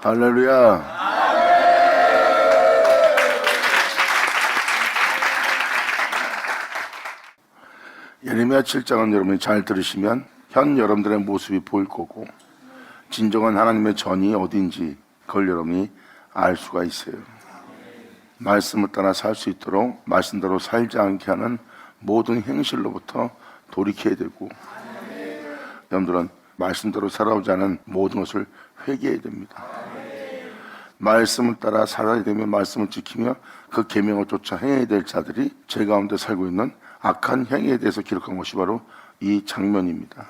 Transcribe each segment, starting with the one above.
할렐루야. 예레미야 7장은 여러분이 잘 들으시면 현 여러분들의 모습이 보일 거고, 진정한 하나님의 전이 어딘지 그걸 여러분이 알 수가 있어요. 말씀을 따라 살 수 있도록 말씀대로 살지 않게 하는 모든 행실로부터 돌이켜야 되고, 여러분들은 말씀대로 살아오지 않은 모든 것을 회개해야 됩니다. 말씀을 따라 살아야 되며 말씀을 지키며 그 계명을 쫓아 행해야 될 자들이 제 가운데 살고 있는 악한 행위에 대해서 기록한 것이 바로 이 장면입니다.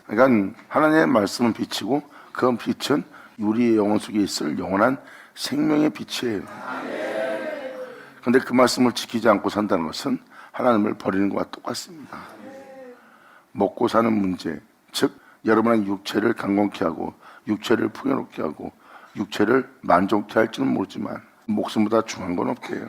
그러니까 하나님의 말씀은 빛이고 그 빛은 우리의 영혼 속에 있을 영원한 생명의 빛이에요. 그런데 그 말씀을 지키지 않고 산다는 것은 하나님을 버리는 것과 똑같습니다. 먹고 사는 문제, 즉 여러분의 육체를 강건케 하고 육체를 풍요롭게 하고 육체를 만족케 할지는 모르지만 목숨보다 중요한 건 없대요.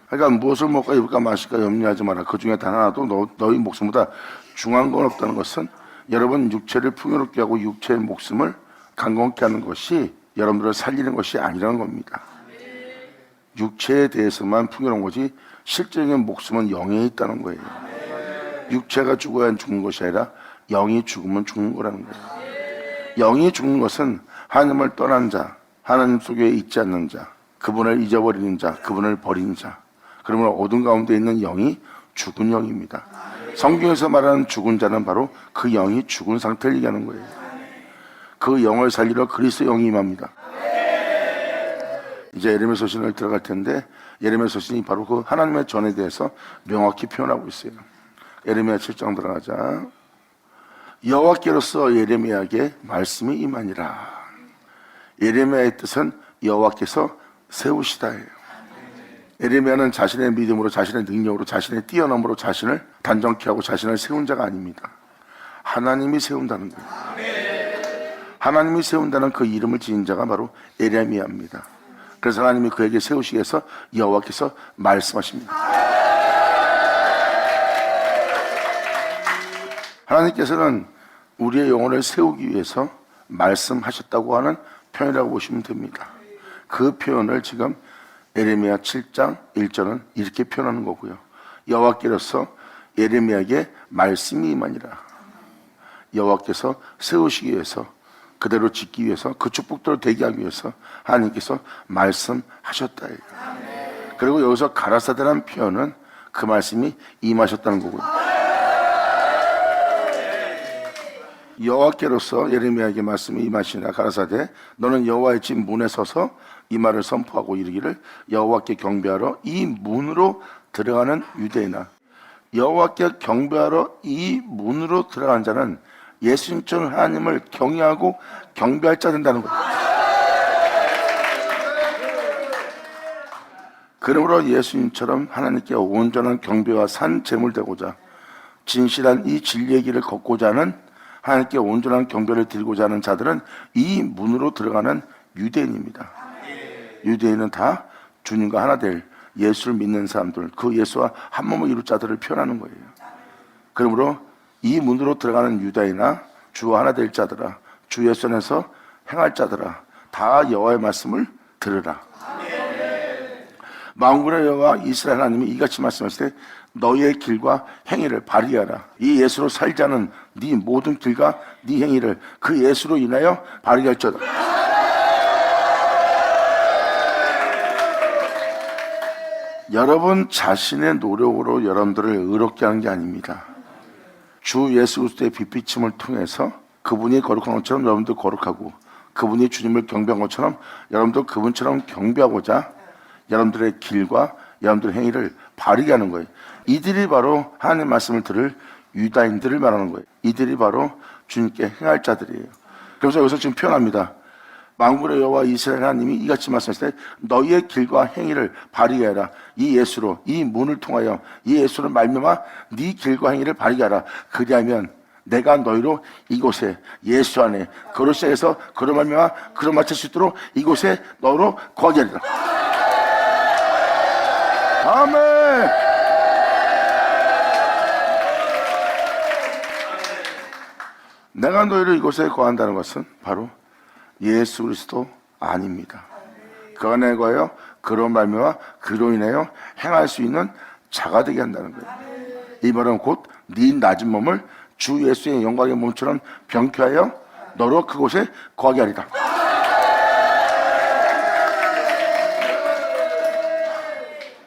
그러니까 무엇을 먹을까 입을까 마실까 염려하지 마라. 그 중에 단 하나도 너희 목숨보다 중요한 건 없다는 것은 여러분 육체를 풍요롭게 하고 육체의 목숨을 강건케 하는 것이 여러분들을 살리는 것이 아니라는 겁니다. 육체에 대해서만 풍요로운 거지 실제적인 목숨은 영에 있다는 거예요. 육체가 죽어야 죽는 것이 아니라 영이 죽으면 죽는 거라는 거예요. 영이 죽는 것은 하나님을 떠난 자, 하나님 속에 있지 않는 자, 그분을 잊어버리는 자, 그분을 버리는 자, 그러면 어둠 가운데 있는 영이 죽은 영입니다. 성경에서 말하는 죽은 자는 바로 그 영이 죽은 상태를 얘기하는 거예요. 그 영을 살리러 그리스도 영이 임합니다. 이제 예레미야 서신을 들어갈 텐데, 예레미야 서신이 바로 그 하나님의 전에 대해서 명확히 표현하고 있어요. 예레미야 7장 들어가자. 여호와께로서 예레미야에게 말씀이 임하니라. 예레미야의 뜻은 여호와께서 세우시다예요. 예레미야는 자신의 믿음으로, 자신의 능력으로, 자신의 뛰어남으로 자신을 단정케 하고 자신을 세운 자가 아닙니다. 하나님이 세운다는 거예요. 하나님이 세운다는 그 이름을 지은 자가 바로 예레미야입니다. 그래서 하나님이 그에게 세우시기 위해서 여호와께서 말씀하십니다. 하나님께서는 우리의 영혼을 세우기 위해서 말씀하셨다고 하는 표현이라고 보시면 됩니다. 그 표현을 지금 예레미야 7장 1절은 이렇게 표현하는 거고요. 여호와께로서 예레미야에게 말씀이 임하니라. 여호와께서 세우시기 위해서, 그대로 짓기 위해서, 그 축복대로 되게 하기 위해서 하나님께서 말씀하셨다. 그리고 여기서 가라사대라는 표현은 그 말씀이 임하셨다는 거고요. 여호와께로서 예레미야에게 말씀이 임하시니라. 가라사대 너는 여호와의 집 문에 서서 이 말을 선포하고 이르기를 여호와께 경배하러 이 문으로 들어가는 유대인아. 여호와께 경배하러 이 문으로 들어간 자는 예수님처럼 하나님을 경외하고 경배할 자 된다는 거예요. 그러므로 예수님처럼 하나님께 온전한 경배와 산 제물 되고자 진실한 이 진리의 길을 걷고자 하는, 하나님께 온전한 경배를 드리고자 하는 자들은 이 문으로 들어가는 유대인입니다. 유대인은 다 주님과 하나 될 예수를 믿는 사람들, 그 예수와 한 몸을 이룰 자들을 표현하는 거예요. 그러므로 이 문으로 들어가는 유다이나 주와 하나 될 자들아, 주 예수 안에서 행할 자들아, 다 여호와의 말씀을 들으라. 만군의 여호와 이스라엘 하나님이 이같이 말씀하실 때 너희의 길과 행위를 발휘하라. 이 예수로 살자는 네 모든 길과 네 행위를 그 예수로 인하여 발휘할지어다. 여러분 자신의 노력으로 여러분들을 의롭게 하는 게 아닙니다. 주 예수 그리스도의 빛비침을 통해서 그분이 거룩한 것처럼 여러분도 거룩하고, 그분이 주님을 경배한 것처럼 여러분도 그분처럼 경배하고자 여러분들의 길과 여러분들의 행위를 바르게 하는 거예요. 이들이 바로 하나님의 말씀을 들을 유다인들을 말하는 거예요. 이들이 바로 주님께 행할 자들이에요. 그래서 여기서 지금 표현합니다. 만군의 여호와 이스라엘 하나님이 이같이 말씀하실 때 너희의 길과 행위를 바르게 하라. 이 예수로, 이 문을 통하여 이 예수를 말미암아 네 길과 행위를 바르게 하라. 그리하면 내가 너희로 이곳에 예수 안에 그로 시작해서 그로 말미암아 그로 마칠 수 있도록 이곳에 너로 거하게 하리라. 아멘. 내가 너희를 이곳에 거한다는 것은 바로 예수 그리스도 아닙니다. 그 안에 거하여 그로 말미암아 그로 인하여 행할 수 있는 자가 되게 한다는 거예요. 이 말은 곧 네 낮은 몸을 주 예수의 영광의 몸처럼 병쾌하여 너로 그곳에 거하게 하리라.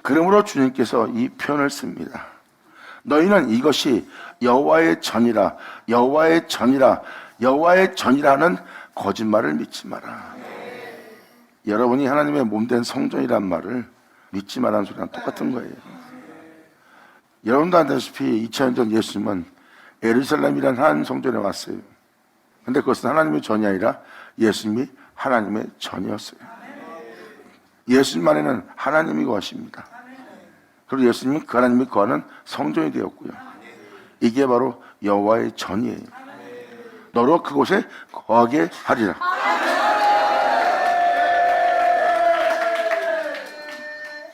그러므로 주님께서 이 표현을 씁니다. 너희는 이것이 여호와의 전이라, 여호와의 전이라, 여호와의 전이라는 거짓말을 믿지 마라. 여러분이 하나님의 몸된 성전이란 말을 믿지 말라는 소리랑 똑같은 거예요. 여러분도 아다시피 2000년 전 예수님은 예루살렘이라는 한 성전에 왔어요. 근데 그것은 하나님의 전이 아니라 예수님이 하나님의 전이었어요. 예수님 안에는 하나님이 거하십니다. 그리고 예수님은 그 하나님이 거하는 성전이 되었고요. 이게 바로 여호와의 전이에요. 너로 그곳에 거하게 하리라.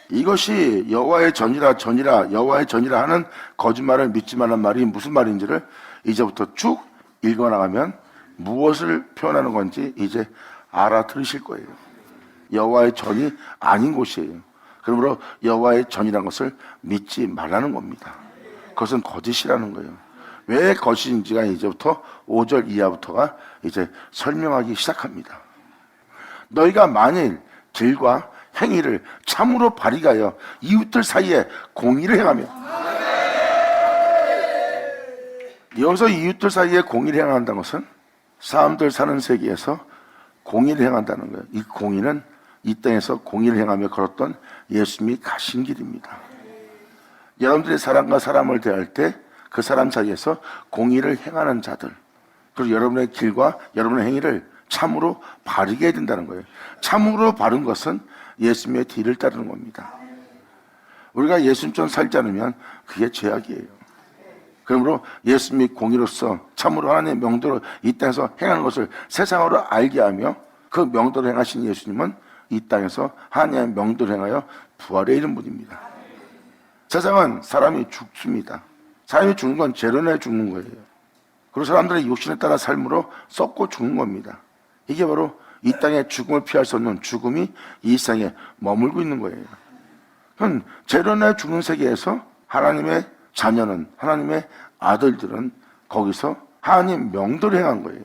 이것이 여호와의 전이라, 전이라, 여호와의 전이라 하는 거짓말을 믿지 말라는 말이 무슨 말인지를 이제부터 쭉 읽어나가면 무엇을 표현하는 건지 이제 알아들으실 거예요. 여호와의 전이 아닌 곳이에요. 그러므로 여호와의 전이라는 것을 믿지 말라는 겁니다. 그것은 거짓이라는 거예요. 왜 거짓인지가 이제부터 5절 이하부터가 이제 설명하기 시작합니다. 너희가 만일 길과 행위를 참으로 바리가여 이웃들 사이에 공의를 행하며, 여기서 이웃들 사이에 공의를 행한다는 것은 사람들 사는 세계에서 공의를 행한다는 거예요. 이 공의는 이 땅에서 공의를 행하며 걸었던 예수님이 가신 길입니다. 여러분들이 사람과 사람을 대할 때 그 사람 사이에서 공의를 행하는 자들, 그리고 여러분의 길과 여러분의 행위를 참으로 바르게 해야 된다는 거예요. 참으로 바른 것은 예수님의 뒤를 따르는 겁니다. 우리가 예수님처럼 살지 않으면 그게 죄악이에요. 그러므로 예수님이 공의로서 참으로 하나님의 명도로 이 땅에서 행하는 것을 세상으로 알게 하며 그 명도를 행하신 예수님은 이 땅에서 하나님의 명도를 행하여 부활에 이른 분입니다. 세상은 사람이 죽습니다. 사람이 죽는 건 재련해 죽는 거예요. 그리고 사람들의 욕심에 따라 삶으로 썩고 죽는 겁니다. 이게 바로 이 땅의 죽음을 피할 수 없는 죽음이 이 세상에 머물고 있는 거예요. 그럼 재련해 죽는 세계에서 하나님의 자녀는, 하나님의 아들들은 거기서 하나님 명도를 행한 거예요.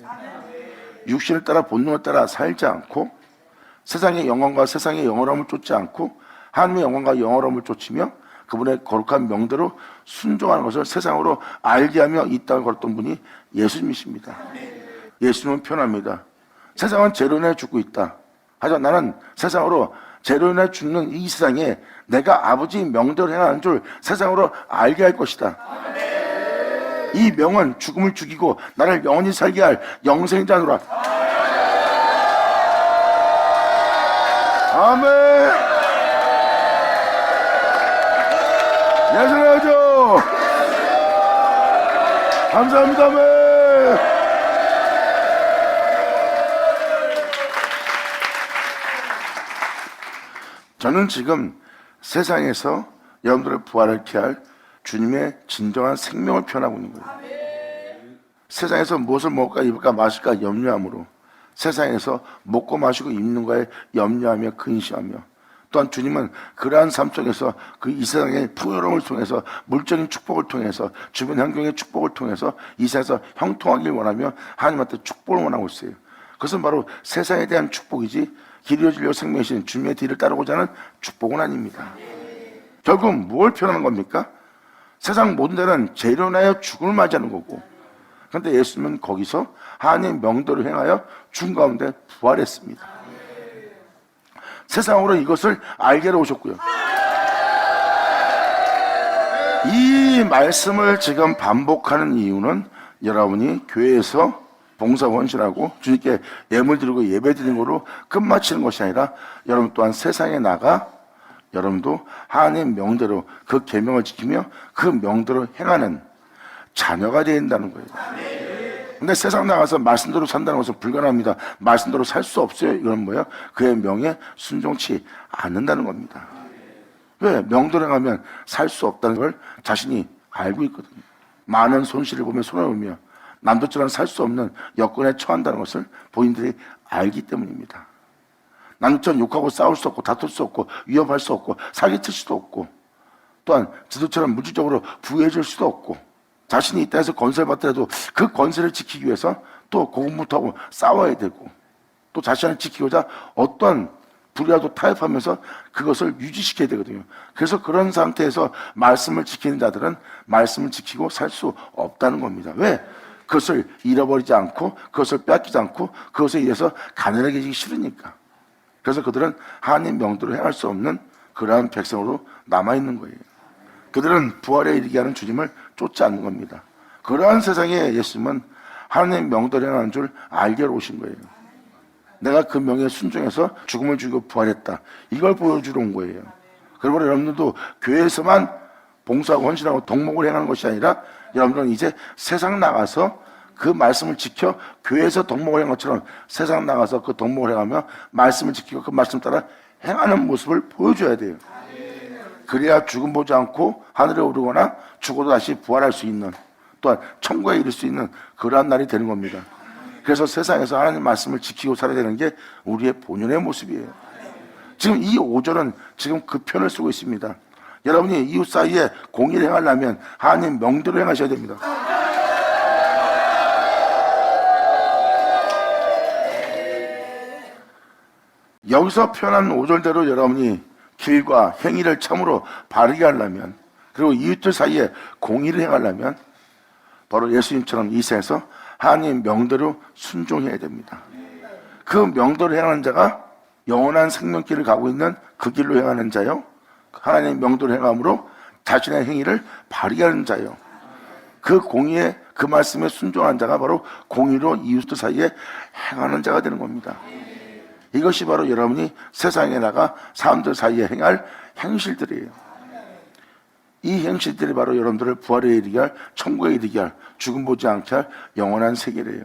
육신을 따라 본능을 따라 살지 않고 세상의 영광과 세상의 영원함을 쫓지 않고 하나님의 영광과 영원함을 쫓으며 그분의 거룩한 명대로 순종하는 것을 세상으로 알게 하며 이 땅을 걸었던 분이 예수님이십니다. 예수님은 표현합니다. 세상은 재론에 죽고 있다. 하지만 나는 세상으로 재론에 죽는 이 세상에 내가 아버지 명대로 행하는 줄 세상으로 알게 할 것이다. 이 명은 죽음을 죽이고 나를 영원히 살게 할 영생자노라. 아멘. 예전하죠. 감사합니다. 아멘. 저는 지금 세상에서 여러분들의 부활을케 할 주님의 진정한 생명을 표현하고 있는 거예요. 세상에서 무엇을 먹을까 입을까 마실까 염려함으로 세상에서 먹고 마시고 입는 거에 염려하며 근심하며 또한 주님은 그러한 삶 속에서 그 이 세상의 풍요로움을 통해서 물적인 축복을 통해서 주변 환경의 축복을 통해서 이 세상에서 형통하길 원하며 하나님한테 축복을 원하고 있어요. 그것은 바로 세상에 대한 축복이지 길이요 진리요 생명이신 주님의 뒤를 따르고자 하는 축복은 아닙니다. 결국 뭘 표현하는 겁니까? 세상 모든 데는 재련하여 죽음을 맞이하는 거고, 그런데 예수님은 거기서 하나님의 명도를 행하여 죽은 가운데 부활했습니다. 세상으로 이것을 알게 오셨고요. 이 말씀을 지금 반복하는 이유는 여러분이 교회에서 봉사 헌신하고 주님께 예물 드리고 예배 드리는 거로 끝마치는 것이 아니라 여러분 또한 세상에 나가 여러분도 하나님의 명대로 그 계명을 지키며 그 명대로 행하는 자녀가 되어야 된다는 거예요. 근데 세상 나가서 말씀대로 산다는 것은 불가능합니다. 말씀대로 살 수 없어요. 이건 뭐예요? 그의 명에 순종치 않는다는 겁니다. 왜? 명대로 행하면 살 수 없다는 걸 자신이 알고 있거든요. 많은 손실을 보며 손해를 보며 남들처럼 살 수 없는 여건에 처한다는 것을 본인들이 알기 때문입니다. 남처럼 욕하고 싸울 수 없고 다툴 수 없고 위협할 수 없고 사기칠 수도 없고 또한 지도처럼 물질적으로 부유해질 수도 없고 자신이 이 땅에서 권세를 받더라도 그 권세를 지키기 위해서 또 고군분투하고 싸워야 되고 또 자신을 지키고자 어떠한 불이라도 타협하면서 그것을 유지시켜야 되거든요. 그래서 그런 상태에서 말씀을 지키는 자들은 말씀을 지키고 살 수 없다는 겁니다. 왜? 그것을 잃어버리지 않고 그것을 빼앗기지 않고 그것에 의해서 가난해지기 싫으니까. 그래서 그들은 하나님 명대로 행할 수 없는 그러한 백성으로 남아있는 거예요. 그들은 부활에 이르게 하는 주님을 쫓지 않는 겁니다. 그러한 세상에 예수님은 하나님 명대로 행하는 줄 알게 오신 거예요. 내가 그 명에 순종해서 죽음을 죽이고 부활했다. 이걸 보여주러 온 거예요. 그러므로 여러분들도 교회에서만 봉사하고 헌신하고 덕목을 행하는 것이 아니라 여러분들은 이제 세상 나가서 그 말씀을 지켜 교회에서 덕목을 행한 것처럼 세상 나가서 그 덕목을 행하며 말씀을 지키고 그 말씀 따라 행하는 모습을 보여줘야 돼요. 그래야 죽음 보지 않고 하늘에 오르거나 죽어도 다시 부활할 수 있는 또한 천국에 이를 수 있는 그러한 날이 되는 겁니다. 그래서 세상에서 하나님 말씀을 지키고 살아야 되는 게 우리의 본연의 모습이에요. 지금 이 5절은 지금 그 편을 쓰고 있습니다. 여러분이 이웃 사이에 공의를 행하려면 하나님 명대로 행하셔야 됩니다. 여기서 표현한 5절대로 여러분이 길과 행위를 참으로 바르게 하려면 그리고 이웃들 사이에 공의를 행하려면 바로 예수님처럼 이 세상에서 하나님 명대로 순종해야 됩니다. 그 명대로 행하는 자가 영원한 생명길을 가고 있는 그 길로 행하는 자요. 하나님 명대로 행함으로 자신의 행위를 발휘 하는 자요. 그 공의에 그 말씀에 순종한 자가 바로 공의로 이웃들 사이에 행하는 자가 되는 겁니다. 이것이 바로 여러분이 세상에 나가 사람들 사이에 행할 행실들이에요. 이 행실들이 바로 여러분들을 부활에 이르게 할, 천국에 이르게 할, 죽음 보지 않게 할 영원한 세계래요.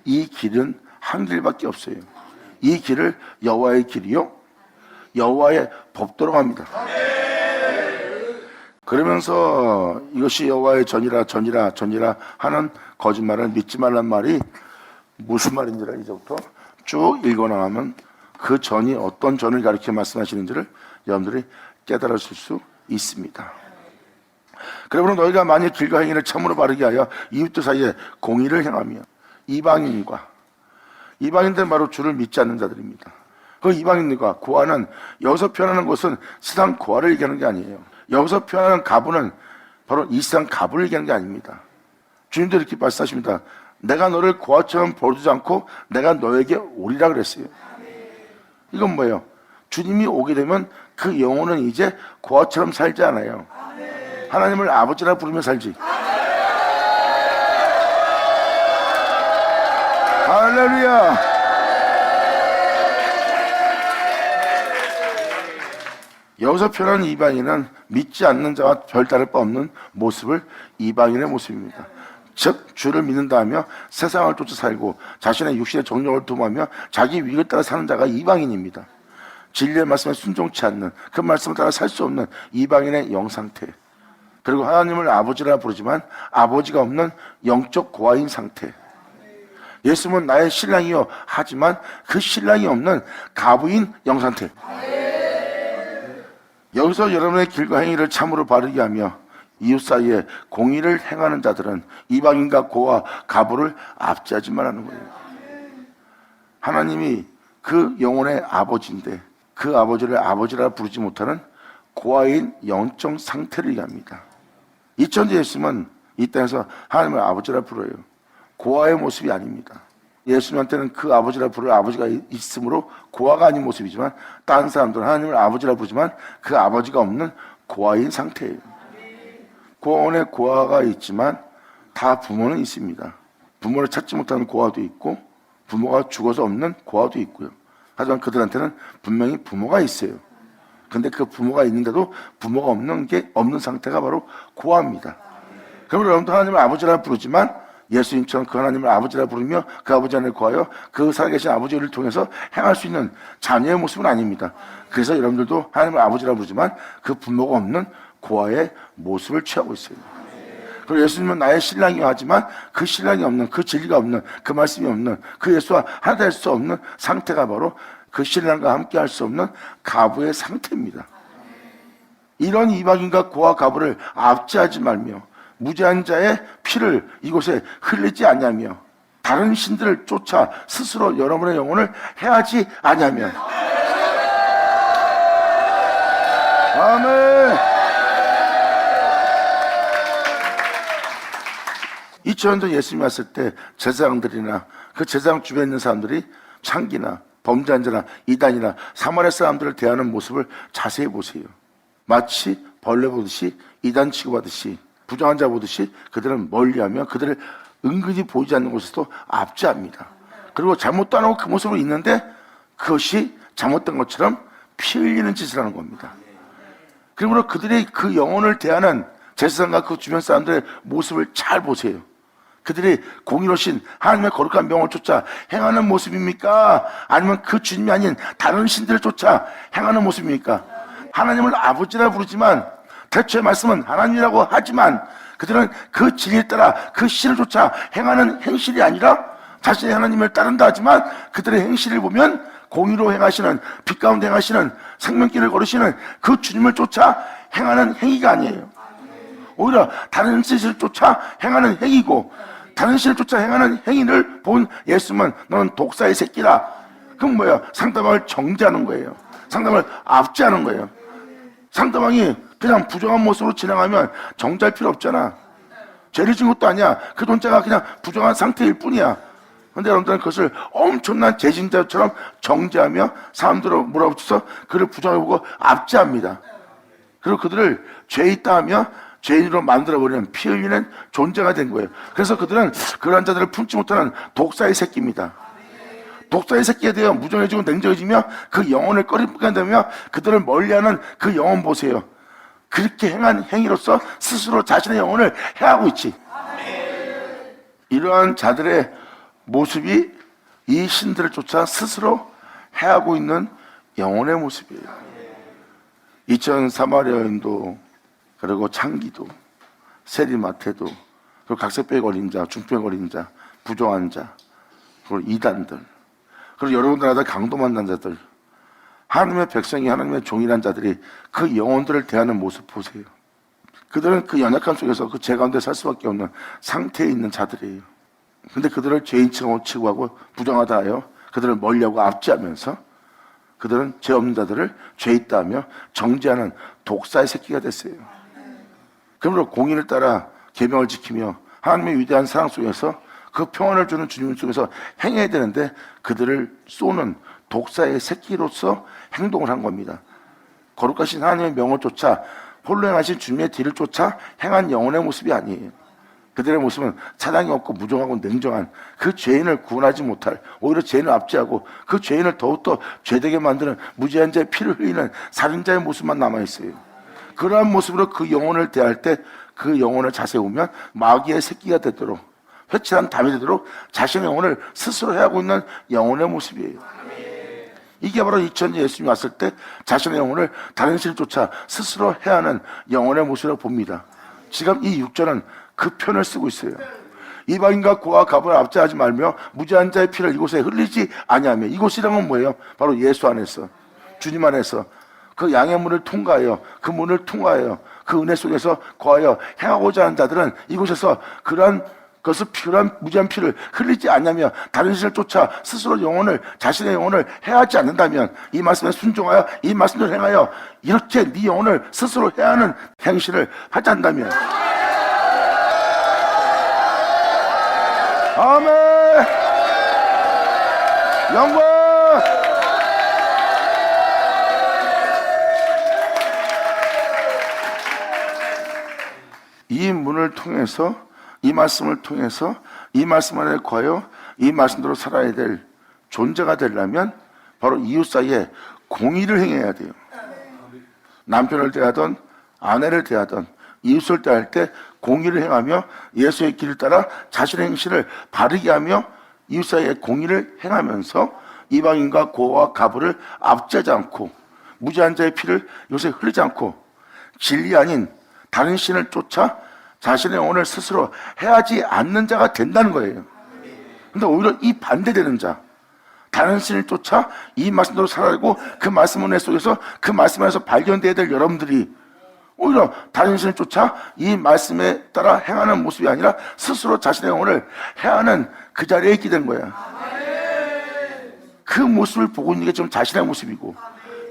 이 길은 한 길밖에 없어요. 이 길을 여호와의 길이요 여호와의 법도로 합니다. 그러면서 이것이 여호와의 전이라 하는 거짓말을 믿지 말란 말이 무슨 말인지를 이제부터 쭉 읽어나가면 그 전이 어떤 전을 가리켜 말씀하시는지를 여러분들이 깨달으실 수 있습니다. 그러므로 너희가 만일 길과 행위를 참으로 바르게 하여 이웃들 사이에 공의를 행하며 이방인들은 바로 주를 믿지 않는 자들입니다. 그 이방인들과 고아는 여기서 표현하는 것은 세상 고아를 얘기하는 게 아니에요. 여기서 표현하는 가부는 바로 이 세상 가부를 얘기하는 게 아닙니다. 주님도 이렇게 말씀하십니다. 내가 너를 고아처럼 버리지 않고 내가 너에게 오리라 그랬어요. 이건 뭐예요? 주님이 오게 되면 그 영혼은 이제 고아처럼 살지 않아요. 하나님을 아버지라 부르며 살지. 할렐루야. 여기서 표현하는 이방인은 믿지 않는 자와 별다를 바 없는 모습을 이방인의 모습입니다. 즉 주를 믿는다 하며 세상을 쫓아 살고 자신의 육신의 정욕을 도모하며 자기 위익을 따라 사는 자가 이방인입니다. 진리의 말씀에 순종치 않는 그 말씀을 따라 살 수 없는 이방인의 영상태, 그리고 하나님을 아버지라 부르지만 아버지가 없는 영적 고아인 상태. 예수님은 나의 신랑이요 하지만 그 신랑이 없는 가부인 영상태. 여기서 여러분의 길과 행위를 참으로 바르게 하며 이웃 사이에 공의를 행하는 자들은 이방인과 고아 가부를 압제하지 말라는 거예요. 하나님이 그 영혼의 아버지인데 그 아버지를 아버지라 부르지 못하는 고아인 영적 상태를 얘기합니다. 이천지 예수님은 이 땅에서 하나님을 아버지라 불러요. 고아의 모습이 아닙니다. 예수님한테는 그 아버지라 부를 아버지가 있으므로 고아가 아닌 모습이지만 다른 사람들은 하나님을 아버지라 부르지만 그 아버지가 없는 고아인 상태예요. 고아원에 고아가 있지만 다 부모는 있습니다. 부모를 찾지 못하는 고아도 있고 부모가 죽어서 없는 고아도 있고요. 하지만 그들한테는 분명히 부모가 있어요. 근데 그 부모가 있는데도 부모가 없는 상태가 바로 고아입니다. 그러면 여러분도 하나님을 아버지라 부르지만 예수님처럼 그 하나님을 아버지라 부르며 그 아버지 안에 거하여 그 살아계신 아버지를 통해서 행할 수 있는 자녀의 모습은 아닙니다. 그래서 여러분들도 하나님을 아버지라 부르지만 그 부모가 없는 고아의 모습을 취하고 있어요. 그리고 예수님은 나의 신랑이요 하지만 그 신랑이 없는, 그 진리가 없는, 그 말씀이 없는, 그 예수와 하나 될 수 없는 상태가 바로 그 신랑과 함께 할 수 없는 가부의 상태입니다. 이런 이방인과 고아 가부를 압제하지 말며 무죄한 자의 피를 이곳에 흘리지 아니하며 다른 신들을 쫓아 스스로 여러분의 영혼을 해하지 아니하며. 아멘. 2000년 전 예수님이 왔을 때 제사장들이나 그 제사장 주변에 있는 사람들이 창기나 범죄한 자나 이단이나 사마리아 사람들을 대하는 모습을 자세히 보세요. 마치 벌레 보듯이, 이단 취급하듯이, 부정한 자 보듯이 그들은 멀리하며 그들을 은근히 보이지 않는 곳에서도 압제합니다. 그리고 잘못도 안 하고 그 모습으로 있는데 그것이 잘못된 것처럼 피 흘리는 짓을 하는 겁니다. 그러므로 그들이 그 영혼을 대하는 제사장과 그 주변 사람들의 모습을 잘 보세요. 그들이 공의로신 하나님의 거룩한 명을 쫓아 행하는 모습입니까? 아니면 그 주님이 아닌 다른 신들을 쫓아 행하는 모습입니까? 하나님을 아버지라 부르지만 대초의 말씀은 하나님이라고 하지만 그들은 그 진리에 따라 그 신을 쫓아 행하는 행실이 아니라 자신의 하나님을 따른다 하지만 그들의 행실을 보면 공의로 행하시는, 빛 가운데 행하시는, 생명길을 걸으시는 그 주님을 쫓아 행하는 행위가 아니에요. 오히려 다른 신을 쫓아 행하는 행위고, 다른 신을 쫓아 행하는 행위를 본 예수님은 너는 독사의 새끼라. 그럼 뭐야? 상대방을 정죄하는 거예요. 상대방을 압제하는 거예요. 상대방이 그냥 부정한 모습으로 진행하면 정죄할 필요 없잖아. 죄를 진 것도 아니야. 그 존재가 그냥 부정한 상태일 뿐이야. 그런데 여러분들은 그것을 엄청난 죄진자처럼 정죄하며 사람들을 몰아붙여서 그를 부정해보고 압제합니다. 그리고 그들을 죄 있다 하며 죄인으로 만들어버리는 피 흘리는 존재가 된 거예요. 그래서 그들은 그러한 자들을 품지 못하는 독사의 새끼입니다. 독사의 새끼에 대해 무정해지고 냉정해지며 그 영혼을 꺼리쁘게 한다며 그들을 멀리하는 그 영혼 보세요. 그렇게 행한 행위로서 스스로 자신의 영혼을 해하고 있지. 이러한 자들의 모습이 이 신들을 쫓아 스스로 해하고 있는 영혼의 모습이에요. 2000 사마리아 여인도, 그리고 창기도, 세리마태도, 그리고 각색병에 걸린 자, 중병에 걸린 자, 부정한 자, 그리고 이단들, 그리고 여러분들마다 강도 만난 자들, 하나님의 백성이 하나님의 종이란 자들이 그 영혼들을 대하는 모습 보세요. 그들은 그 연약함 속에서 그 죄 가운데 살 수밖에 없는 상태에 있는 자들이에요. 근데 그들을 죄인 취급하고 부정하다 하여 그들을 멀리하고 압제하면서 그들은 죄 없는 자들을 죄 있다 하며 정죄하는 독사의 새끼가 됐어요. 그러므로 공의를 따라 계명을 지키며 하나님의 위대한 사랑 속에서 그 평안을 주는 주님 속에서 행해야 되는데 그들을 쏘는 독사의 새끼로서 행동을 한 겁니다. 거룩하신 하나님의 명을 쫓아 홀로 행하신 주님의 뒤를 쫓아 행한 영혼의 모습이 아니에요. 그들의 모습은 사랑이 없고 무정하고 냉정한 그 죄인을 구원하지 못할, 오히려 죄인을 압제하고 그 죄인을 더욱더 죄되게 만드는 무죄한 자의 피를 흘리는 살인자의 모습만 남아있어요. 그러한 모습으로 그 영혼을 대할 때 그 영혼을 자세히 보면 마귀의 새끼가 되도록, 회칠한 담이 되도록 자신의 영혼을 스스로 해하고 있는 영혼의 모습이에요. 이게 바로 2000년 예수님이 왔을 때 자신의 영혼을 다른 신을 쫓아 스스로 해하는 영혼의 모습이라고 봅니다. 지금 이 6절은 그 표현을 쓰고 있어요. 이방인과 고아 가부를 압제하지 말며 무죄한 자의 피를 이곳에 흘리지 아니하며. 이곳이란 건 뭐예요? 바로 예수 안에서, 주님 안에서 그 양의 문을 통과하여, 그 문을 통과하여 그 은혜 속에서 거하여 행하고자 하는 자들은 이곳에서 그러한 그것을 필요한 무죄한 피를 흘리지 않냐며 다른 신을 쫓아 스스로 영혼을, 자신의 영혼을 해하지 않는다면, 이 말씀에 순종하여 이 말씀을 행하여 이렇게 네 영혼을 스스로 해하는 행실을 하지 않는다면. 아멘. 영광. 이 문을 통해서, 이 말씀을 통해서, 이 말씀 안에 거하여 이 말씀대로 살아야 될 존재가 되려면 바로 이웃 사이에 공의를 행해야 돼요. 남편을 대하던 아내를 대하던 이웃을 대할 때 공의를 행하며 예수의 길을 따라 자신의 행실을 바르게 하며 이웃 사이에 공의를 행하면서 이방인과 고아와 가부를 압제하지 않고 무죄한 자의 피를 요새 흘리지 않고 진리 아닌 다른 신을 쫓아 자신의 영혼을 스스로 해하지 않는 자가 된다는 거예요. 근데 오히려 이 반대되는 자, 다른 신을 쫓아 이 말씀대로 살아가고 그 말씀 은혜 속에서 그 말씀 안에서 발견되어야 될 여러분들이 오히려 다른 신을 쫓아 이 말씀에 따라 행하는 모습이 아니라 스스로 자신의 영혼을 해하는 그 자리에 있게 된 거야. 그 모습을 보고 있는 게 지금 자신의 모습이고,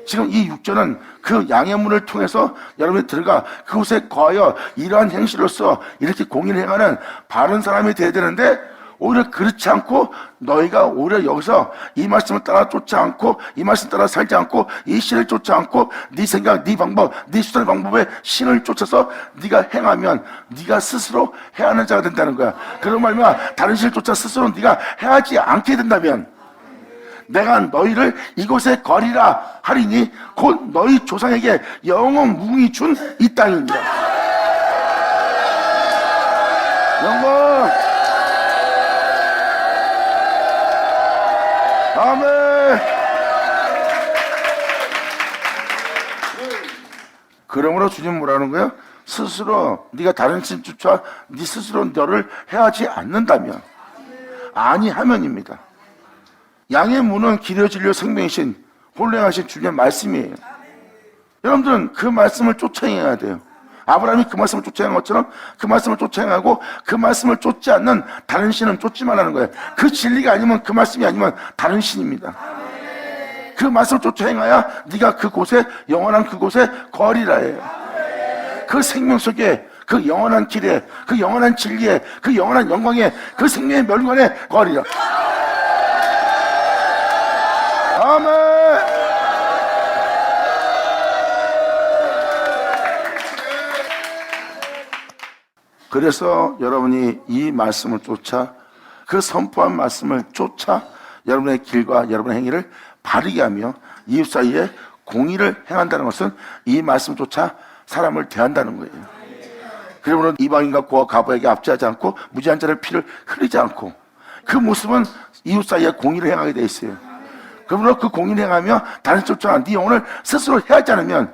지금 이 6절은 그 양의 문을 통해서 여러분이 들어가 그곳에 거하여 이러한 행실로서 이렇게 공의를 행하는 바른 사람이 되어야 되는데, 오히려 그렇지 않고 너희가 오히려 여기서 이 말씀을 따라 쫓지 않고 이 말씀 따라 살지 않고 이 신을 쫓지 않고 네 생각, 네 방법, 네 수단의 방법에 신을 쫓아서 네가 행하면 네가 스스로 해하는 자가 된다는 거야. 그런 말이면 다른 신을 쫓아 스스로 네가 해하지 않게 된다면 내가 너희를 이곳에 거리라 하리니 곧 너희 조상에게 영원 무궁히 준 이 땅입니다. 영원. 아멘. 그러므로 주님 뭐라는 거예요? 스스로 네가 다른 신 쫓아 네 스스로 너를 해하지 않는다면, 아니하면입니다. 양의 문은 길이요 진리요 생명이신 혼령하신 주님의 말씀이에요. 여러분들은 그 말씀을 쫓아행해야 돼요. 아브라함이 그 말씀을 쫓아행한 것처럼 그 말씀을 쫓아행하고 그 말씀을 쫓지 않는 다른 신은 쫓지 말라는 거예요. 그 진리가 아니면, 그 말씀이 아니면 다른 신입니다. 그 말씀을 쫓아행해야 네가 그곳에 영원한 그곳에 거리라 해요. 그 생명 속에 그 영원한 길에 그 영원한 진리에 그 영원한 영광에 그 생명의 멸관에 거리라. 아멘. 그래서 여러분이 이 말씀을 쫓아, 그 선포한 말씀을 쫓아 여러분의 길과 여러분의 행위를 바르게 하며 이웃 사이에 공의를 행한다는 것은 이 말씀 쫓아 사람을 대한다는 거예요. 그러므로 이방인과 고아 가부에게 압제하지 않고 무지한 자를 피를 흘리지 않고, 그 모습은 이웃 사이에 공의를 행하게 돼 있어요. 그러므로 그 공의를 행하며 다른 쫓아 네 영혼을 스스로 해하지 않으면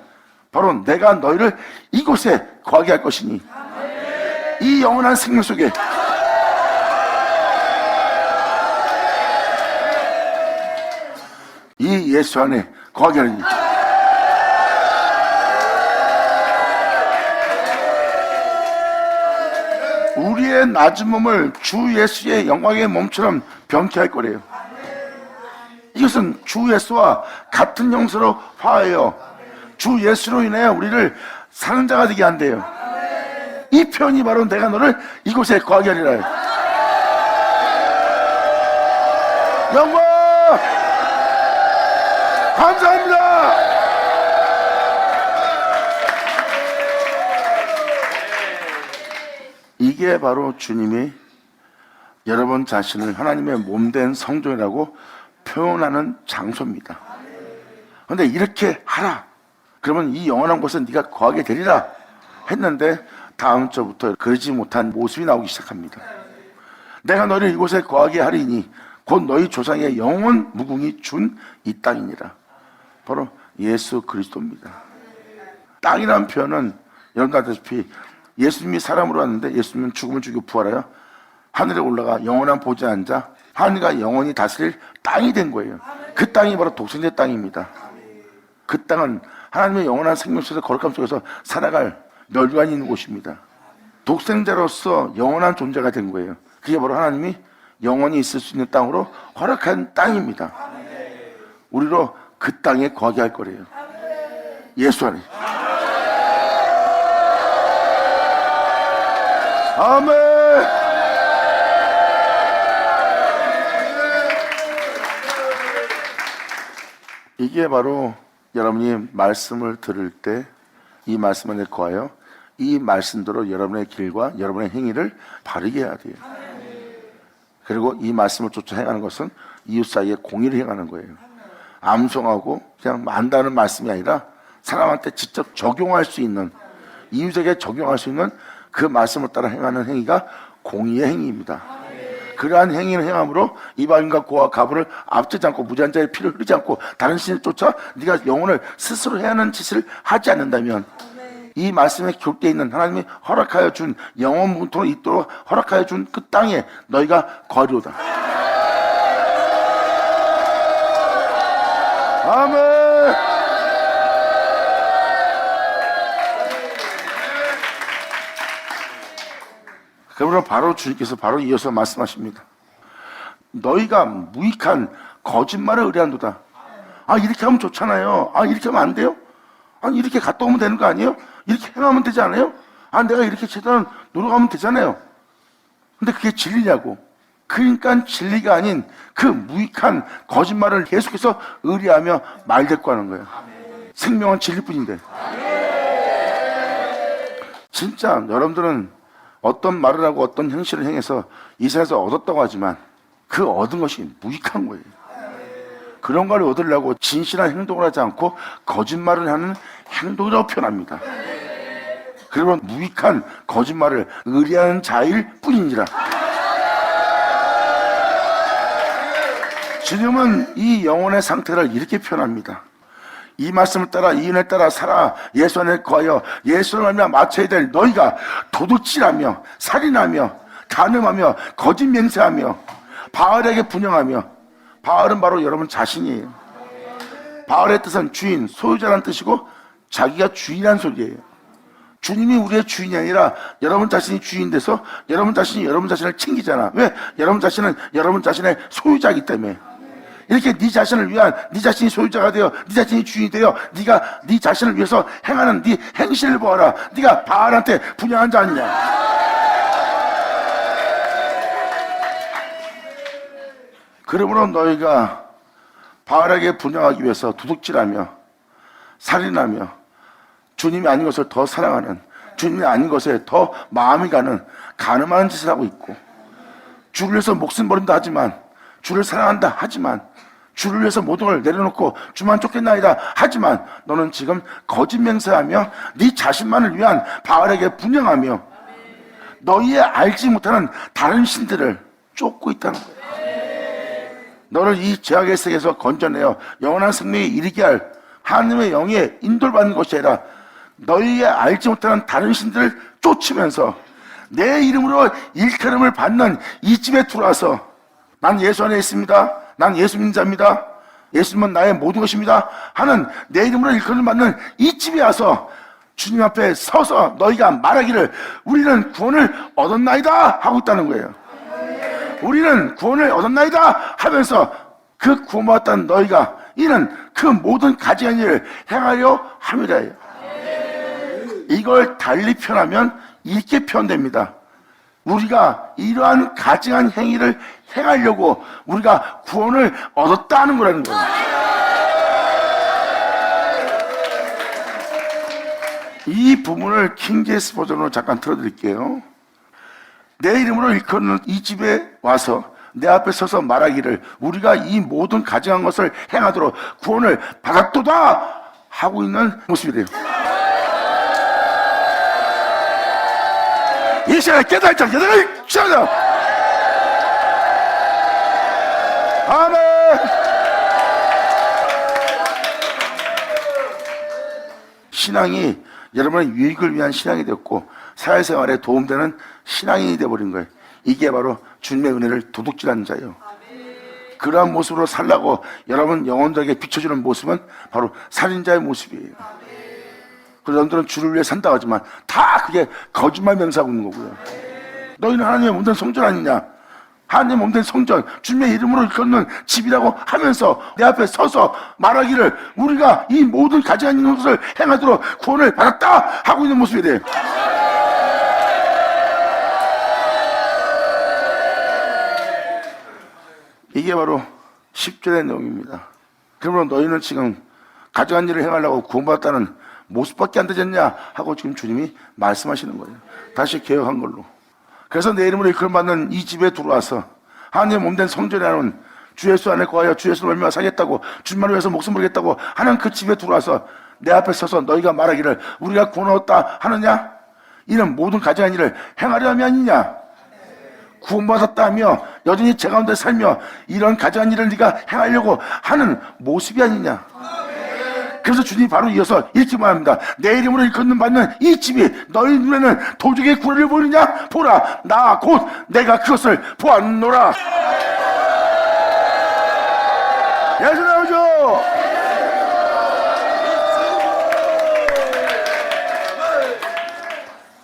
바로 내가 너희를 이곳에 거하게 할 것이니 이 영원한 생명 속에 이 예수 안에 거하게 하리니. 우리의 낮은 몸을 주 예수의 영광의 몸처럼 병케 할 거래요. 이것은 주 예수와 같은 형태로 화하여 주 예수로 인해 우리를 사는 자가 되게 한대요. 이 표현이 바로 내가 너를 이곳에 거하게 하리라. 영광 감사합니다. 이게 바로 주님이 여러분 자신을 하나님의 몸된 성전이라고 표현하는 장소입니다. 그런데 이렇게 하라, 그러면 이 영원한 곳에 네가 거하게 되리라 했는데 다음 주부터 그러지 못한 모습이 나오기 시작합니다. 내가 너를 이곳에 거하게 하리니 곧 너희 조상의 영원 무궁히 준 이 땅이니라. 바로 예수 그리스도입니다. 땅이라는 표현은 여러분도 아다시피 예수님이 사람으로 왔는데 예수님은 죽음을 죽이고 부활하여 하늘에 올라가 영원한 보좌에 앉아 하늘과 영원히 다스릴 땅이 된 거예요. 그 땅이 바로 독생자 땅입니다. 그 땅은 하나님의 영원한 생명 속에서 거룩함 속에서 살아갈 멸관이 있는 곳입니다. 독생자로서 영원한 존재가 된 거예요. 그게 바로 하나님이 영원히 있을 수 있는 땅으로 허락한 땅입니다. 우리로 그 땅에 거하게 할 거래요. 예수 안에. 아멘. 이게 바로 여러분이 말씀을 들을 때 이 말씀 안에 거하여 이 말씀대로 여러분의 길과 여러분의 행위를 바르게 해야 돼요. 그리고 이 말씀을 쫓아 행하는 것은 이웃 사이에 공의를 행하는 거예요. 암송하고 그냥 안다는 말씀이 아니라 사람한테 직접 적용할 수 있는, 이웃에게 적용할 수 있는 그 말씀을 따라 행하는 행위가 공의의 행위입니다. 그러한 행위를 행함으로 이방인과 고아 가부를 앞지지 않고 무지한 자의 피를 흐르지 않고 다른 신을 쫓아 네가 영혼을 스스로 해야 하는 짓을 하지 않는다면 이 말씀에 기록되어 있는 하나님이 허락하여 준 영원문토로 있도록 허락하여 준 그 땅에 너희가 거리로다. 아멘. 그러므로 바로 주님께서 바로 이어서 말씀하십니다. 너희가 무익한 거짓말을 의뢰한도다. 이렇게 하면 좋잖아요. 이렇게 하면 안 돼요? 이렇게 갔다 오면 되는 거 아니에요? 이렇게 행하면 되지 않아요? 내가 이렇게 최대한 노력하면 되잖아요. 근데 그게 진리냐고. 그러니까 진리가 아닌 그 무익한 거짓말을 계속해서 의뢰하며 말대꾸 하는 거예요. 생명은 진리뿐인데. 진짜 여러분들은 어떤 말을 하고 어떤 행실을 행해서 이 세상에서 얻었다고 하지만 그 얻은 것이 무익한 거예요. 그런 걸 얻으려고 진실한 행동을 하지 않고 거짓말을 하는 행동이라고 표현합니다. 그러면 무익한 거짓말을 의뢰하는 자일 뿐이니라. 주님은 이 영혼의 상태를 이렇게 표현합니다. 이 말씀을 따라 이 은혜를 따라 살아 예수 안에 거하여 예수를 알며 맞춰야 될 너희가 도둑질하며 살인하며 간음하며 거짓 맹세하며 바알에게 분향하며. 바알은 바로 여러분 자신이에요. 바알의 뜻은 주인, 소유자라는 뜻이고 자기가 주인이라는 소리예요. 주님이 우리의 주인이 아니라 여러분 자신이 주인 돼서 여러분 자신이 여러분 자신을 챙기잖아. 왜? 여러분 자신은 여러분 자신의 소유자이기 때문에. 이렇게 네 자신을 위한, 네 자신이 소유자가 되어 네 자신이 주인이 되어 네가 네 자신을 위해서 행하는 네 행실을 보아라. 네가 바알한테 분향한 자 아니냐. 그러므로 너희가 바알에게 분향하기 위해서 도둑질하며 살인하며 주님이 아닌 것을 더 사랑하는, 주님이 아닌 것에 더 마음이 가는 간음하는 짓을 하고 있고, 주를 위해서 목숨 버린다 하지만, 주를 사랑한다 하지만, 주를 위해서 모든 걸 내려놓고 주만 쫓겠나이다 하지만 너는 지금 거짓 맹세하며 네 자신만을 위한 바알에게 분향하며 너희의 알지 못하는 다른 신들을 쫓고 있다는 거예요. 너를 이 죄악의 세계에서 건져내어 영원한 생명에 이르게 할 하나님의 영에 인도를 받는 것이 아니라 너희의 알지 못하는 다른 신들을 쫓으면서 내 이름으로 일컬음을 받는 이 집에 들어와서 난 예수 안에 있습니다. 난 예수 믿는 자입니다. 예수님은 나의 모든 것입니다. 하는 내 이름으로 일컬음을 받는 이 집에 와서 주님 앞에 서서 너희가 말하기를 우리는 구원을 얻었나이다 하고 있다는 거예요. 우리는 구원을 얻었나이다 하면서 그 구원받았다는 너희가 이는 그 모든 가증한 일을 행하려 함이라요. 이걸 달리 표현하면 이렇게 표현됩니다. 우리가 이러한 가증한 행위를 행하려고 우리가 구원을 얻었다는 거라는 거예요. 이 부분을 킹제스 버전으로 잠깐 틀어드릴게요. 내 이름으로 일컫는 이 집에 와서 내 앞에 서서 말하기를 우리가 이 모든 가증한 것을 행하도록 구원을 받았도다 하고 있는 모습이래요. 이 시간에 깨달자. 아멘. 신앙이 여러분의 유익을 위한 신앙이 되었고 사회생활에 도움되는 신앙인이 되어버린 거예요. 이게 바로 주님의 은혜를 도둑질하는 자예요. 그러한 모습으로 살라고 여러분 영혼들에게 비춰주는 모습은 바로 살인자의 모습이에요. 그래서 여러분들은 주를 위해 산다고 하지만 다 그게 거짓말 맹세하고 있는 거고요. 너희는 하나님의 몸된 성전 아니냐. 하나님의 몸된 성전, 주님의 이름으로 일컫는 집이라고 하면서 내 앞에 서서 말하기를 우리가 이 모든 가증한 것을 행하도록 구원을 받았다 하고 있는 모습이 돼요. 이게 바로 10절의 내용입니다. 그러므로 너희는 지금 가증한 일을 행하려고 구원받았다는 모습밖에 안 되겠냐 하고 지금 주님이 말씀하시는 거예요. 다시 개혁한 걸로. 그래서 내 이름으로 일컬음받는 이 집에 들어와서 하나님의 몸된 성전에 하는 주 예수 안에 거하여 주 예수를 얼마나 살겠다고 주님만을 위해서 목숨 버리겠다고 하는 그 집에 들어와서 내 앞에 서서 너희가 말하기를 우리가 구원 얻었다 하느냐? 이는 모든 가증한 일을 행하려 함이 아니냐? 구원받았다 하며 여전히 제 가운데 살며 이런 가증한 일을 네가 행하려고 하는 모습이 아니냐? 그래서 주님이 바로 이어서 이렇게 말합니다. 내 이름으로 일컫는 받는 이 집이 너희 눈에는 도적의 구레를 보이느냐? 보라, 나 곧 내가 그것을 보았노라. 예수 나오죠?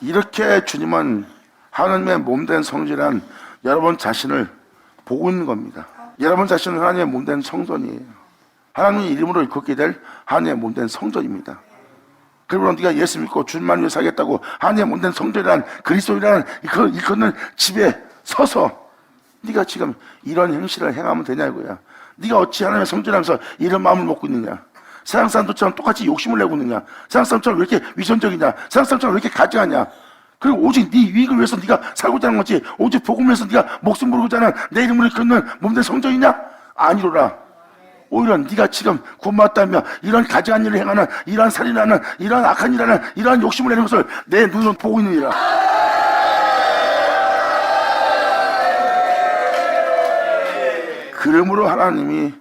이렇게 주님은 하나님의 몸된 성전이란 여러분 자신을 보고 있는 겁니다. 여러분 자신은 하나님의 몸된 성전이에요. 하나님의 이름으로 일컫게 될 하나님의 몸된 성전입니다. 그리고 네가 예수 믿고 주님만 위해 살겠다고 하나님의 몸된 성전이란 그리스도이라는 일컫는 집에 서서 네가 지금 이런 행실을 행하면 되냐 이거야. 네가 어찌 하나님의 성전하면서 이런 마음을 먹고 있느냐? 세상 사람들처럼 똑같이 욕심을 내고 있느냐? 세상 사람처럼 왜 이렇게 위선적이냐? 세상 사람처럼 왜 이렇게 가증하냐? 그리고 오직 네 유익을 위해서 네가 살고자 하는 거지, 오직 복음을 위해서 네가 목숨 부르고자 하는 내 이름으로 걷는 몸된 성전이냐? 아니로라. 오히려 네가 지금 구원받았다며 이런 가증한 일을 행하는, 이러한 살인하는, 이러한 악한 일하는, 이러한 욕심을 내는 것을 내 눈으로 보고 있느니라. 그러므로 하나님이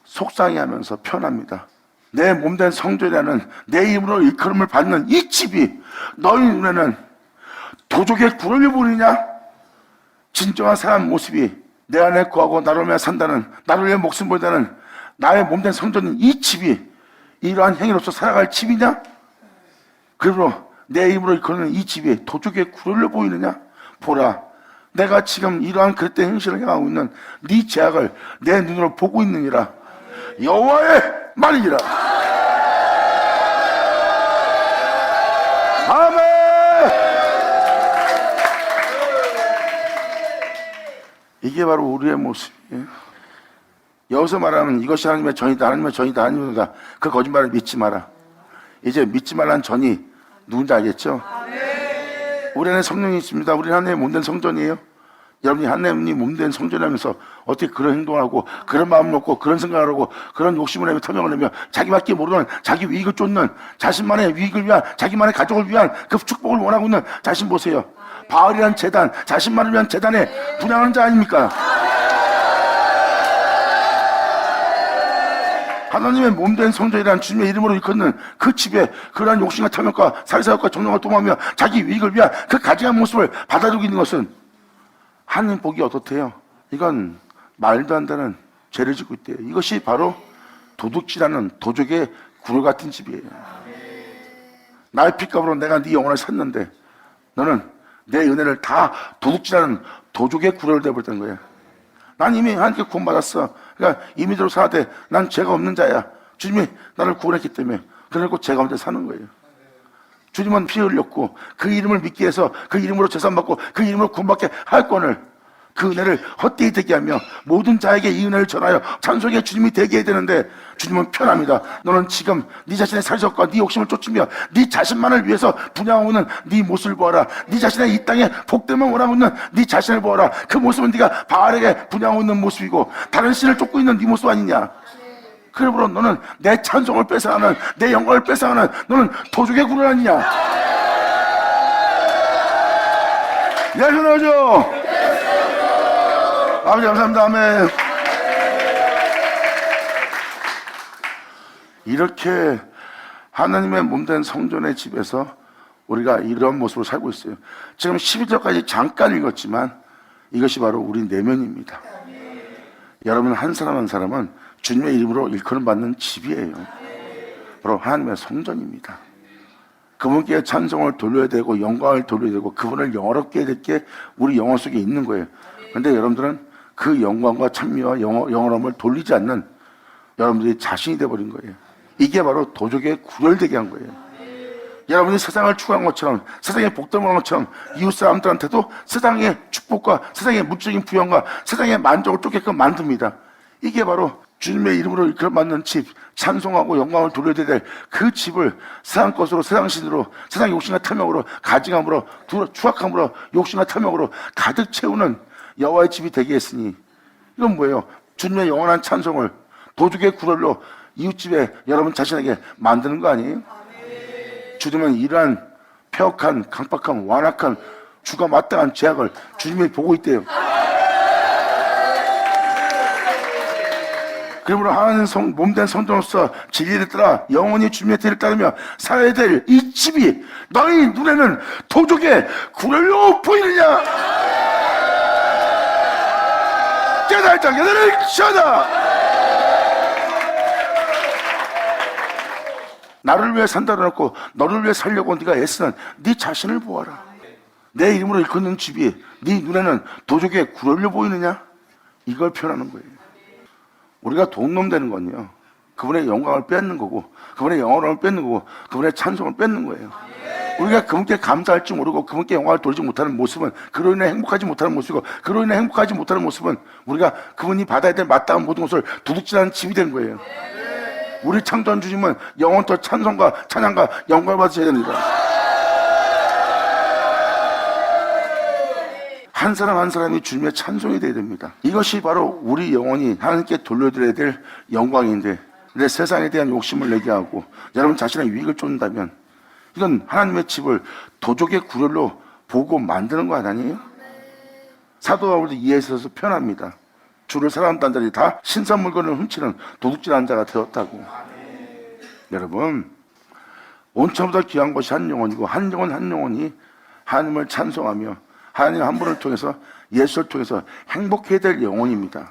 속상해하면서 표현합니다. 내 몸된 성전이라는 내 이름으로 일컬음을 받는 이 집이 너희 눈에는 도적의 구름이 보이느냐? 진정한 사람 모습이 내 안에 거하고 나를 위해 산다는, 나를 위해 목숨 버리다는 나의 몸된 성전인 이 집이 이러한 행위로서 살아갈 집이냐? 그러므로 내 이름으로 일컬는 이 집이 도적의 구름을 보이느냐? 보라, 내가 지금 이러한 그릇된 행실을 행하고 있는 네 죄악을 내 눈으로 보고 있느니라. 여호와의 말이니라. 아멘. 이게 바로 우리의 모습이에요. 여기서 말하면 이것이 하나님의 전이다, 하나님의 전이다, 하나님의 전이다, 그 거짓말을 믿지 마라. 이제 믿지 말라는 전이 누군지 알겠죠? 우리 안에 성령이 있습니다. 우리 하나님의 몸된 성전이에요. 여러분이 하나님이 몸된 성전하면서 어떻게 그런 행동을 하고 그런 마음을 먹고 그런 생각을 하고 그런 욕심을 내며 탐욕을 내며 자기밖에 모르는 자기 이익을 쫓는, 자신만의 이익을 위한, 자기만의 가족을 위한 그 축복을 원하고 있는 자신 보세요. 바알이란 재단, 자신만을 위한 재단에 분양하는 자 아닙니까? 하나님의 몸된 성전이란 주님의 이름으로 일컫는 그 집에 그러한 욕심과 탐욕과 사리사욕과 정욕을 도모하며 자기 이익을 위한 그 가증한 모습을 받아들이고 있는 것은 하나님 보기 어떻대요? 이건 말도 안 되는 죄를 짓고 있대요. 이것이 바로 도둑질하는 도적의 구를 같은 집이에요. 나의 피값으로 내가 네 영혼을 샀는데 너는 내 은혜를 다 도둑질하는 도적의 구를 되어버렸다는 거예요. 난 이미 하나님께 구원받았어. 그러니까 임의대로 살아대. 난 죄가 없는 자야. 주님이 나를 구원했기 때문에 그래놓고 죄가 없는 자 사는 거예요. 주님은 피 흘렸고 그 이름을 믿게 해서 그 이름으로 제사받고 그 이름으로 구원받게 할 권을, 그 은혜를 헛되이 되게 하며 모든 자에게 이 은혜를 전하여 찬송의 주님이 되게 해야 되는데 주님은 편합니다. 너는 지금 네 자신의 살적과 네 욕심을 쫓으며 네 자신만을 위해서 분양하고 있는 네 모습을 보아라. 네 자신의 이 땅에 복됨을 원하고 있는 네 자신을 보아라. 그 모습은 네가 바알에게 분양하고 있는 모습이고 다른 신을 쫓고 있는 네 모습 아니냐? 그러므로 너는 내 찬송을 뺏어가는, 내 영광을 뺏어가는 너는 도적의 구를 아니냐? 예수 나오죠? 아버지 감사합니다. 아멘. 이렇게 하나님의 몸된 성전의 집에서 우리가 이런 모습으로 살고 있어요. 지금 12절까지 잠깐 읽었지만 이것이 바로 우리 내면입니다. 여러분 한 사람 한 사람은 주님의 이름으로 일컬음 받는 집이에요. 바로 하나님의 성전입니다. 그분께 찬송을 돌려야 되고 영광을 돌려야 되고 그분을 영화롭게 해야 될 게 우리 영혼 속에 있는 거예요. 그런데 여러분들은 그 영광과 찬미와 영화로움을 돌리지 않는 여러분들이 자신이 되어버린 거예요. 이게 바로 도적의 구별되게 한 거예요. 여러분이 세상을 추구한 것처럼, 세상에 복됨을 한 것처럼 이웃 사람들한테도 세상의 축복과 세상의 물질적인 부영과 세상의 만족을 쫓게끔 만듭니다. 이게 바로 주님의 이름으로 일컬어받는 집, 찬송하고 영광을 돌려야 될 그 집을 세상 것으로, 세상 신으로, 세상 욕심과 탐욕으로, 가증함으로, 추악함으로, 욕심과 탐욕으로 가득 채우는 여호와의 집이 되게 했으니 이건 뭐예요? 주님의 영원한 찬송을 도둑의 구걸로 이웃집에 여러분 자신에게 만드는 거 아니에요? 주님은 이러한 폐역한, 강박한, 완악한, 주가 마땅한 죄악을 주님이 보고 있대요. 그러므로 하나님 몸된 성도로서 진리를 따라 영원히 주님의 뜻을 따르며 살아야 될 이 집이 너희 눈에는 도적의 굴혈로 보이느냐? 깨달자 깨달으시다. 나를 위해 산다고 해놓고 너를 위해 살려고 네가 애쓰는 네 자신을 보아라. 내 이름으로 일컫는 집이 네 눈에는 도적의 굴혈로 보이느냐? 이걸 표현하는 거예요. 우리가 돈놈 되는 건요, 그분의 영광을 뺏는 거고, 그분의 영원함을 뺏는 거고, 그분의 찬송을 뺏는 거예요. 우리가 그분께 감사할 줄 모르고 그분께 영광을 돌리지 못하는 모습은 그로 인해 행복하지 못하는 모습이고, 그로 인해 행복하지 못하는 모습은 우리가 그분이 받아야 될 마땅한 모든 것을 도둑질하는 집이 된 거예요. 우리 창조한 주님은 영원토록 찬송과 찬양과 영광을 받으셔야 됩니다. 한 사람 한 사람이 주님의 찬송이 되어야 됩니다. 이것이 바로 우리 영혼이 하나님께 돌려드려야 될 영광인데, 내 세상에 대한 욕심을 내게 하고 여러분 자신의 유익을 쫓는다면 이건 하나님의 집을 도적의 굴혈로 보고 만드는 거 아니에요? 사도 바울도 이에 있어서 표현합니다. 주를 사랑한다는 자들이 다 신선 물건을 훔치는 도둑질하는 자가 되었다고. 여러분, 온천보다 귀한 것이 한 영혼이고, 한 영혼 한 영혼이 하나님을 찬송하며 하나님 한 분을 통해서, 예수를 통해서 행복해야 될 영혼입니다.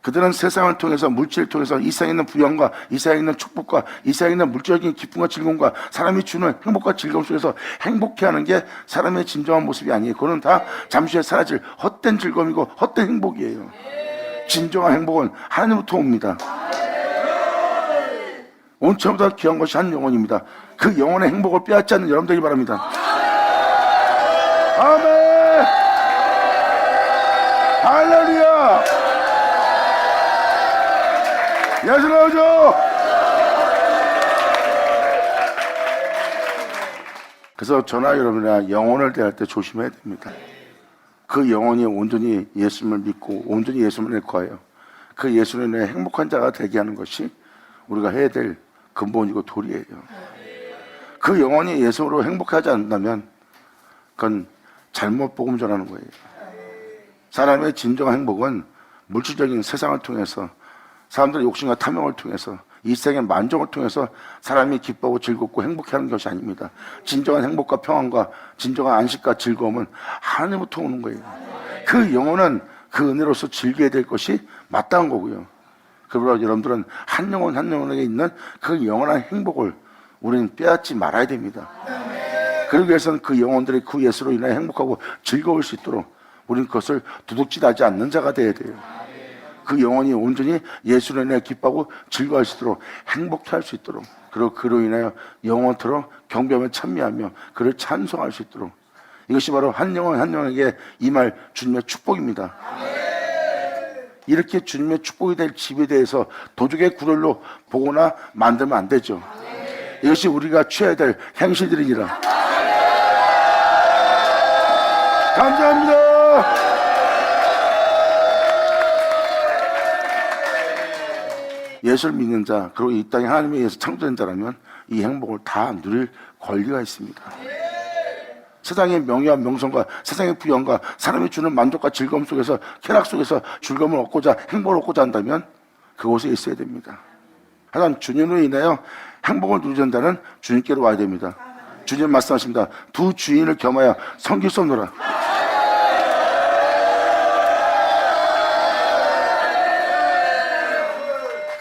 그들은 세상을 통해서, 물질을 통해서 이 세상에 있는 부영과 이 세상에 있는 축복과 이 세상에 있는 물질적인 기쁨과 즐거움과 사람이 주는 행복과 즐거움 속에서 행복해하는 게 사람의 진정한 모습이 아니에요. 그거는 다 잠시 후에 사라질 헛된 즐거움이고 헛된 행복이에요. 진정한 행복은 하나님부터 옵니다. 온천보다 귀한 것이 한 영혼입니다. 그 영혼의 행복을 빼앗지 않는 여러분 되기 바랍니다. 아멘! 할렐루야! 예수 나오죠! 그래서 저나 여러분이나 영혼을 대할 때 조심해야 됩니다. 그 영혼이 온전히 예수님을 믿고 온전히 예수님을 거예요. 그 예수를 인해 행복한 자가 되게 하는 것이 우리가 해야 될 근본이고 도리예요. 그 영혼이 예수로 행복하지 않는다면 그건 잘못 복음 전하는 거예요. 사람의 진정한 행복은 물질적인 세상을 통해서, 사람들의 욕심과 탐욕을 통해서, 이 세상의 만족을 통해서 사람이 기뻐하고 즐겁고 행복해하는 것이 아닙니다. 진정한 행복과 평안과 진정한 안식과 즐거움은 하나님부터 오는 거예요. 그 영혼은 그 은혜로서 즐겨야 될 것이 마땅한 거고요. 그러므로 여러분들은 한 영혼 한 영혼에게 있는 그 영원한 행복을 우리는 빼앗지 말아야 됩니다. 그러기 위해서는 그 영혼들이 그 예수로 인해 행복하고 즐거울 수 있도록 우리는 그것을 도둑질하지 않는 자가 되어야 돼요. 그 영혼이 온전히 예수로 인해 기뻐하고 즐거워할 수 있도록, 행복해 할 수 있도록, 그리고 그로 인하여 영원토록 경배하며 찬미하며 그를 찬송할 수 있도록, 이것이 바로 한 영혼 한 영혼에게 임할 주님의 축복입니다. 이렇게 주님의 축복이 될 집에 대해서 도둑의 굴혈로 보거나 만들면 안 되죠. 이것이 우리가 취해야 될 행실들이니라. 감사합니다. 예수를 믿는 자, 그리고 이 땅에 하나님에 의해서 창조된 자라면 이 행복을 다 누릴 권리가 있습니다. 세상의 명예와 명성과 세상의 부영과 사람이 주는 만족과 즐거움 속에서, 쾌락 속에서 즐거움을 얻고자, 행복을 얻고자 한다면 그곳에 있어야 됩니다. 하지만 주님으로 인하여 행복을 누리는 자는 주님께로 와야 됩니다. 주님 말씀하십니다. 두 주인을 겸하여 섬길 수 없노라.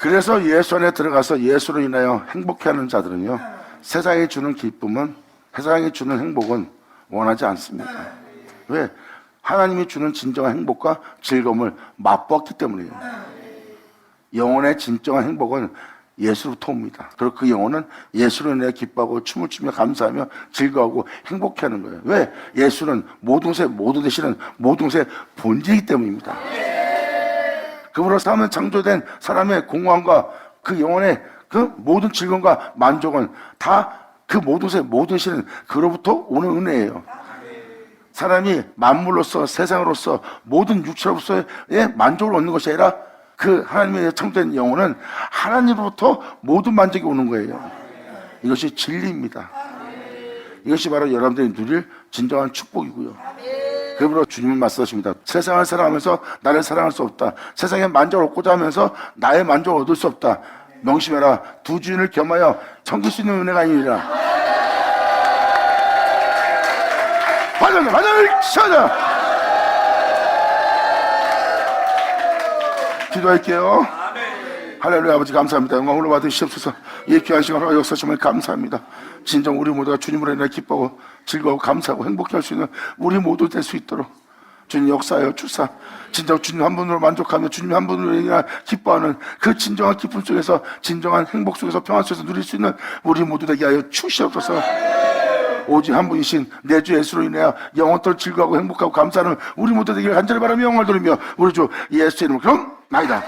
그래서 예수 안에 들어가서 예수로 인하여 행복해하는 자들은요, 세상이 주는 기쁨은, 세상이 주는 행복은 원하지 않습니다. 왜? 하나님이 주는 진정한 행복과 즐거움을 맛보았기 때문이에요. 영혼의 진정한 행복은 예수로부터 옵니다. 그리고 그 영혼은 예수로 인해 기뻐하고 춤을 추며 감사하며 즐거워하고 행복해하는 거예요. 왜? 예수는 모든 것의 모두 되시는 모든 것의 본질이기 때문입니다. 그러므로 사람은 창조된 사람의 공허함과 그 영혼의 그 모든 즐거움과 만족은 다 그 모든 것의 모든 시는 그로부터 오는 은혜예요. 사람이 만물로서, 세상으로서, 모든 육체로서의 만족을 얻는 것이 아니라 그 하나님의 창조된 영혼은 하나님으로부터 모든 만족이 오는 거예요. 이것이 진리입니다. 이것이 바로 여러분들이 누릴 진정한 축복이고요. 그러므로 주님은 말씀하십니다. 세상을 사랑하면서 나를 사랑할 수 없다. 세상의 만족을 얻고자 하면서 나의 만족을 얻을 수 없다. 명심해라. 두 주인을 겸하여 섬길 수 있는 은혜가 아니라. 받아라 시작하자. 기도할게요. 할렐루야. 아버지 감사합니다. 영광으로 받으시옵소서. 이 귀한 시간으로 역사하시면 감사합니다. 진정 우리 모두가 주님으로 인해 기뻐하고 즐거워 감사하고 행복해 할 수 있는 우리 모두 될 수 있도록 주님 역사하여 주사. 진정 주님 한 분으로 만족하며 주님 한 분으로 인해 기뻐하는 그 진정한 기쁨 속에서 진정한 행복 속에서 평안 속에서 누릴 수 있는 우리 모두 되게 하여 주시옵소서. 오직 한 분이신 내 주 예수로 인하여 영원토록 즐거워하고 행복하고 감사하는 우리 모두 되기를 간절히 바라며 영광을 돌리며 우리 주 예수의 이름으로 그럼 나이다.